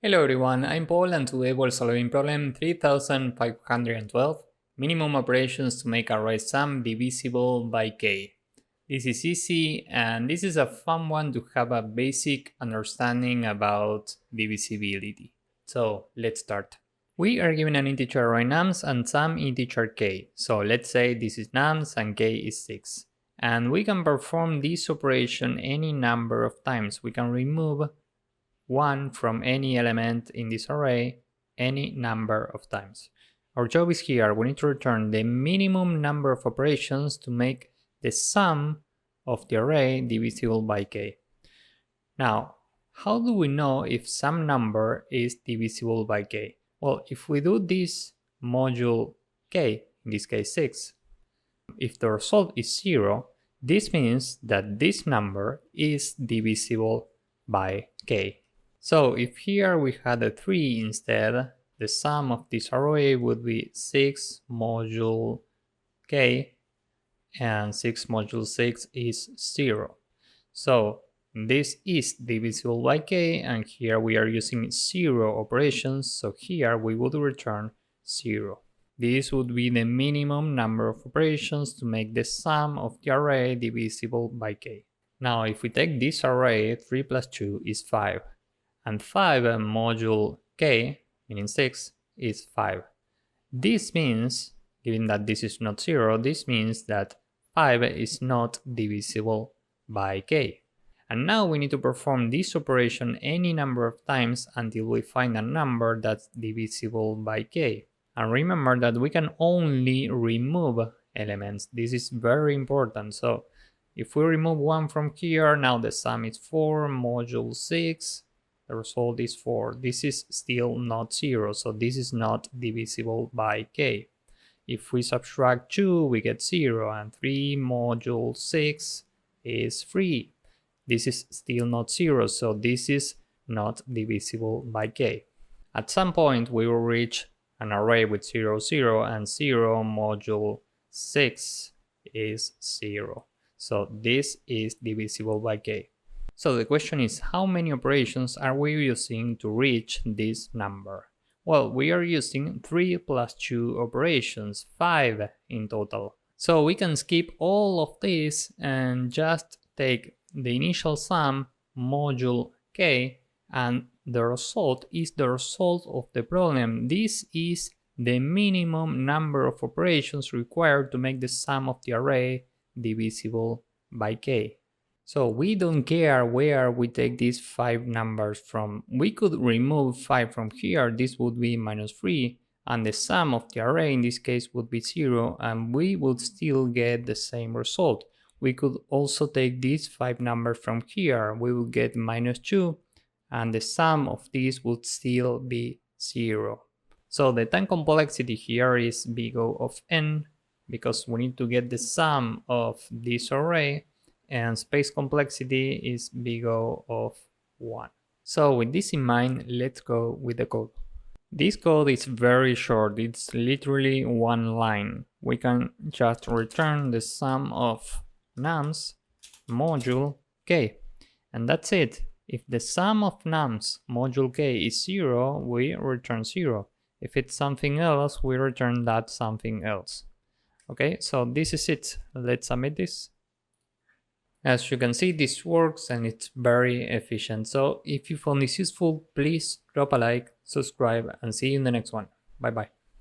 Hello everyone, I'm Paul and today we're solving problem 3512, minimum operations to make array sum divisible by k. This is easy and this is a fun one to have a basic understanding about divisibility. So let's start. We are given an integer array nums and some integer k. So let's say this is nums and k is 6. And we can perform this operation any number of times. We can remove 1 from any element in this array any number of times. Our job is here, we need to return the minimum number of operations to make the sum of the array divisible by k. Now, how do we know if some number is divisible by k? Well, if we do this module k, in this case 6, if the result is 0, this means that this number is divisible by k. So if here we had a 3 instead, the sum of this array would be 6 module k, and 6 module 6 is 0. So this is divisible by k, and here we are using 0 operations, so here we would return 0. This would be the minimum number of operations to make the sum of the array divisible by k. Now if we take this array, 3 plus 2 is 5. And 5 module k, meaning 6, is 5. This means, given that this is not 0, this means that 5 is not divisible by k. And now we need to perform this operation any number of times until we find a number that's divisible by k. And remember that we can only remove elements. This is very important. So if we remove 1 from here, now the sum is 4 module 6. The result is 4. This is still not 0, so this is not divisible by k. If we subtract 2, we get 0, and 3 module 6 is 3. This is still not 0, so this is not divisible by k. At some point, we will reach an array with 0, 0, and 0 module 6 is 0. So this is divisible by k. So the question is, how many operations are we using to reach this number? Well, we are using 3 plus 2 operations, 5 in total. So we can skip all of this and just take the initial sum module k, and the result is the result of the problem. This is the minimum number of operations required to make the sum of the array divisible by k. So we don't care where we take these 5 numbers from. We could remove 5 from here, this would be minus 3, and the sum of the array in this case would be 0, and we would still get the same result. We could also take these 5 numbers from here, we would get minus 2, and the sum of these would still be 0. So the time complexity here is big O of n, because we need to get the sum of this array, and space complexity is big O of 1. So with this in mind, let's go with the code. This code is very short, it's literally one line. We can just return the sum of nums module k, and that's it. If the sum of nums module k is 0, we return 0. If it's something else, we return that something else. Okay, so this is it. Let's submit this. As you can see, this works and it's very efficient. So if you found this useful, please drop a like, subscribe, and see you in the next one. Bye bye.